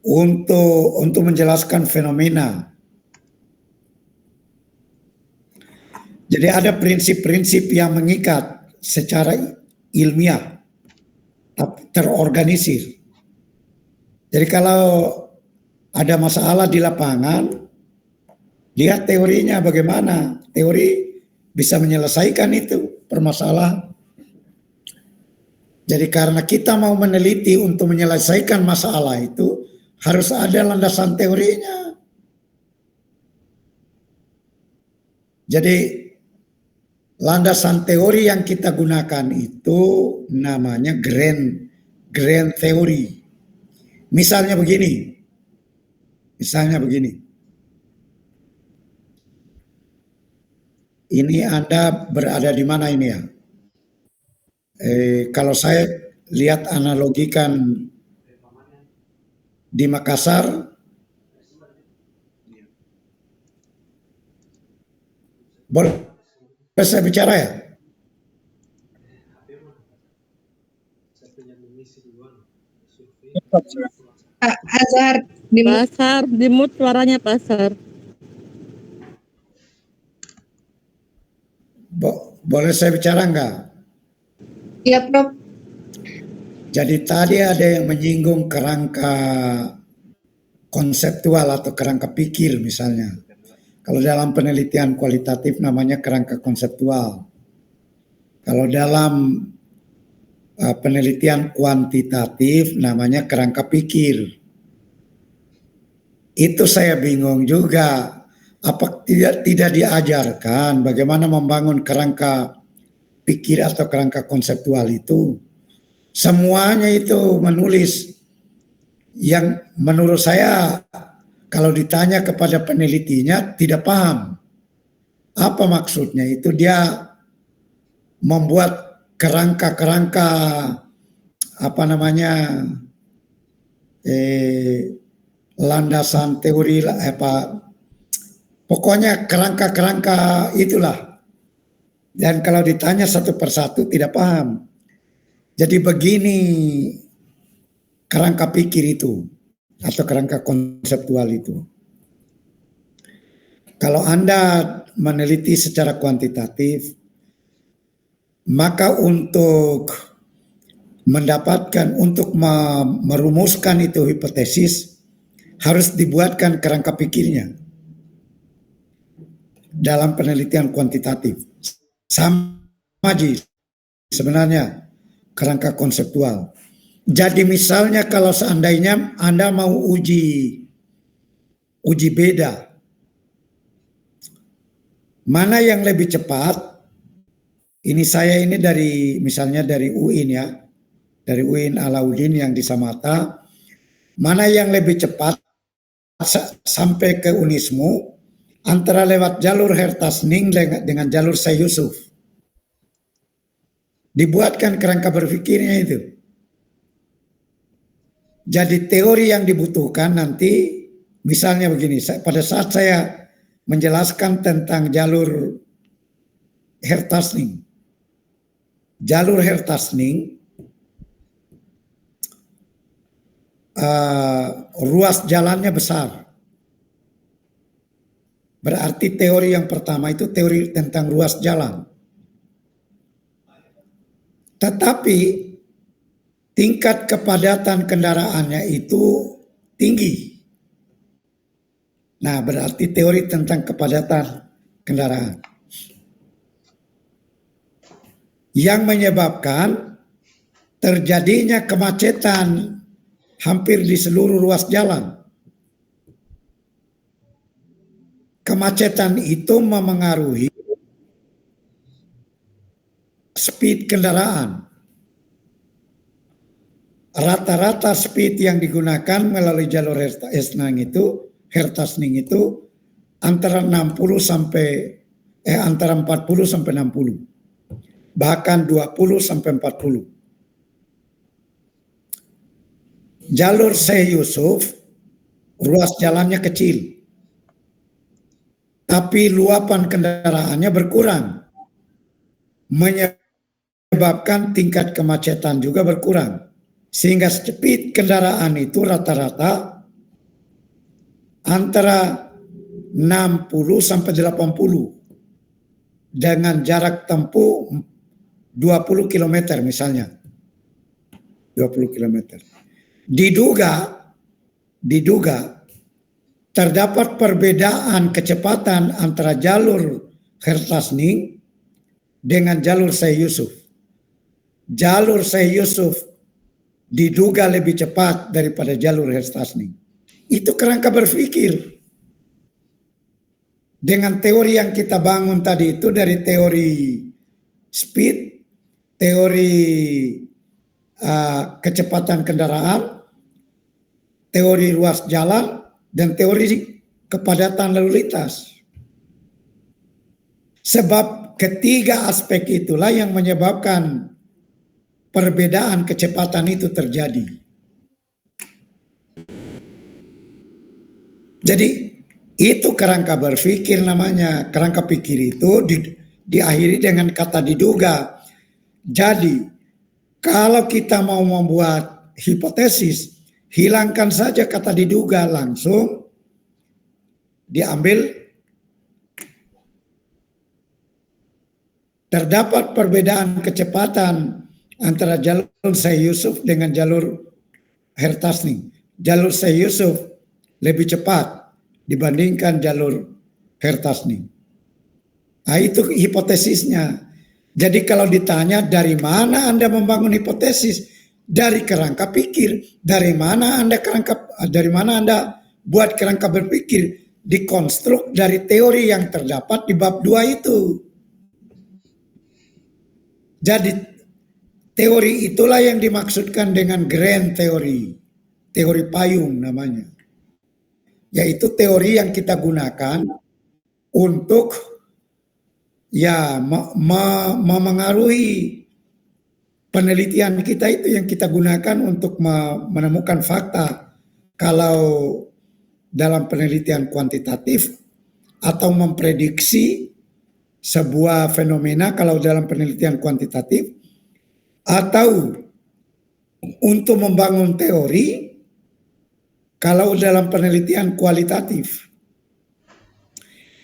untuk menjelaskan fenomena. Jadi ada prinsip-prinsip yang mengikat secara ilmiah, terorganisir. Jadi kalau ada masalah di lapangan, lihat teorinya bagaimana. Teori bisa menyelesaikan itu permasalahan. Jadi karena kita mau meneliti untuk menyelesaikan masalah itu, harus ada landasan teorinya. Jadi landasan teori yang kita gunakan itu namanya grand theory. Misalnya begini. Ini Anda berada di mana ini ya? Kalau saya lihat analogikan di Makassar, boleh saya bicara ya? Azhar, Pasar, dimut suaranya Pasar. Boleh saya bicara enggak? Iya, Prof. Jadi tadi ada yang menyinggung kerangka konseptual atau kerangka pikir misalnya. Kalau dalam penelitian kualitatif namanya kerangka konseptual. Kalau dalam penelitian kuantitatif namanya kerangka pikir. Itu saya bingung juga. Apa tidak diajarkan bagaimana membangun kerangka pikir atau kerangka konseptual itu? Semuanya itu menulis yang menurut saya kalau ditanya kepada penelitinya tidak paham. Apa maksudnya? Itu dia membuat kerangka-kerangka apa namanya landasan teori pokoknya kerangka-kerangka itulah. Dan kalau ditanya satu persatu tidak paham. Jadi begini kerangka pikir itu atau kerangka konseptual itu. Kalau Anda meneliti secara kuantitatif, maka untuk mendapatkan, untuk merumuskan itu hipotesis, harus dibuatkan kerangka pikirnya dalam penelitian kuantitatif. Sama sebenarnya kerangka konseptual. Jadi misalnya kalau seandainya Anda mau uji beda, mana yang lebih cepat? Ini saya ini misalnya dari UIN ya, dari UIN Alauddin yang di Samata. Mana yang lebih cepat sampai ke Unismu antara lewat jalur Hertasning dengan jalur Syekh Yusuf? Dibuatkan kerangka berpikirnya itu. Jadi teori yang dibutuhkan nanti misalnya begini, pada saat saya menjelaskan tentang jalur Hertasning. Jalur Hertasning ruas jalannya besar. Berarti teori yang pertama itu teori tentang ruas jalan. Tetapi tingkat kepadatan kendaraannya itu tinggi. Nah, berarti teori tentang kepadatan kendaraan. Yang menyebabkan terjadinya kemacetan hampir di seluruh ruas jalan. Kemacetan itu memengaruhi speed kendaraan. Rata-rata speed yang digunakan melalui jalur Hertasning itu antara 60 sampai antara 40 sampai 60. Bahkan 20 sampai 40. Jalur Syekh Yusuf ruas jalannya kecil. Tapi luapan kendaraannya berkurang. Menyebabkan tingkat kemacetan juga berkurang. Sehingga speed kendaraan itu rata-rata antara 60 sampai 80 dengan jarak tempuh 20 km misalnya. 20 km. Diduga terdapat perbedaan kecepatan antara jalur Kertasning dengan jalur Syekh Yusuf. Jalur Syekh Yusuf diduga lebih cepat daripada jalur Kertasning. Itu kerangka berpikir. Dengan teori yang kita bangun tadi itu dari teori speed, teori kecepatan kendaraan, teori ruas jalan, dan teori kepadatan lalu lintas. Sebab ketiga aspek itulah yang menyebabkan perbedaan kecepatan itu terjadi. Jadi itu kerangka berpikir namanya. Kerangka pikir itu diakhiri dengan kata diduga. Jadi kalau kita mau membuat hipotesis, hilangkan saja kata diduga, langsung diambil terdapat perbedaan kecepatan antara jalur Syekh Yusuf dengan jalur Kertasning. Jalur Syekh Yusuf lebih cepat dibandingkan jalur Kertasning. Nah, itu hipotesisnya. Jadi kalau ditanya dari mana Anda membangun hipotesis? Dari kerangka pikir. Dari mana Anda buat kerangka berpikir? Dikonstruk dari teori yang terdapat di bab 2 itu. Jadi teori itulah yang dimaksudkan dengan grand teori. Teori payung namanya. Yaitu teori yang kita gunakan untuk memengaruhi penelitian kita, itu yang kita gunakan untuk menemukan fakta. Kalau dalam penelitian kuantitatif atau memprediksi sebuah fenomena kalau dalam penelitian kuantitatif, atau untuk membangun teori kalau dalam penelitian kualitatif.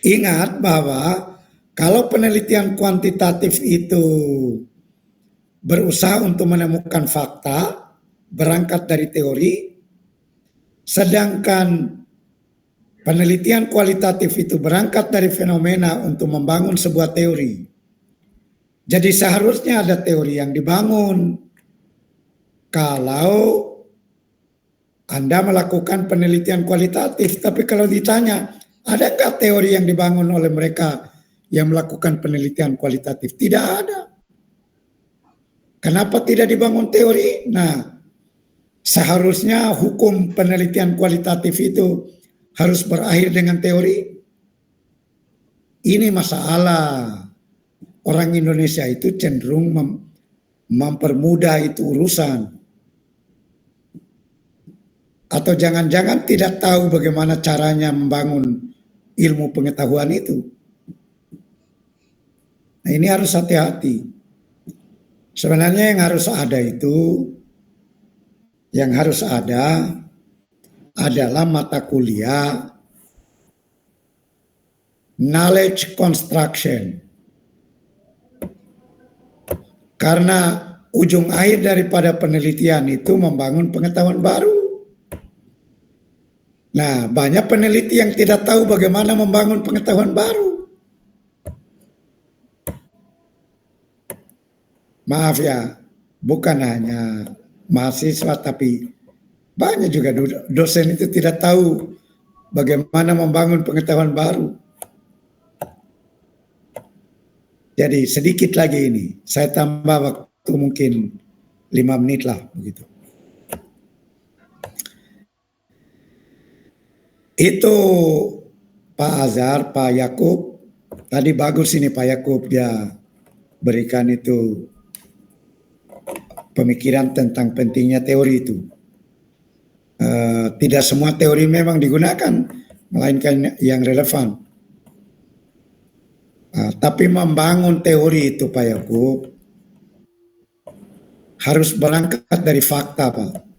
Ingat bahwa kalau penelitian kuantitatif itu berusaha untuk menemukan fakta berangkat dari teori, sedangkan penelitian kualitatif itu berangkat dari fenomena untuk membangun sebuah teori. Jadi seharusnya ada teori yang dibangun. Kalau Anda melakukan penelitian kualitatif, tapi kalau ditanya, adakah teori yang dibangun oleh mereka yang melakukan penelitian kualitatif? Tidak ada. Kenapa tidak dibangun teori? Nah, seharusnya hukum penelitian kualitatif itu harus berakhir dengan teori. Ini masalah. Orang Indonesia itu cenderung mempermudah itu urusan. Atau jangan-jangan tidak tahu bagaimana caranya membangun ilmu pengetahuan itu. Nah, ini harus hati-hati. Sebenarnya yang harus ada adalah mata kuliah knowledge construction. Karena ujung akhir daripada penelitian itu membangun pengetahuan baru. Nah, banyak peneliti yang tidak tahu bagaimana membangun pengetahuan baru. Maaf ya, bukan hanya mahasiswa, tapi banyak juga dosen itu tidak tahu bagaimana membangun pengetahuan baru. Jadi sedikit lagi ini, saya tambah waktu mungkin 5 menit lah begitu. Itu Pak Azhar, Pak Yakub, tadi bagus ini Pak Yakub, dia berikan itu pemikiran tentang pentingnya teori itu. Tidak semua teori memang digunakan, melainkan yang relevan. Tapi membangun teori itu Pak Yakub harus berangkat dari fakta Pak.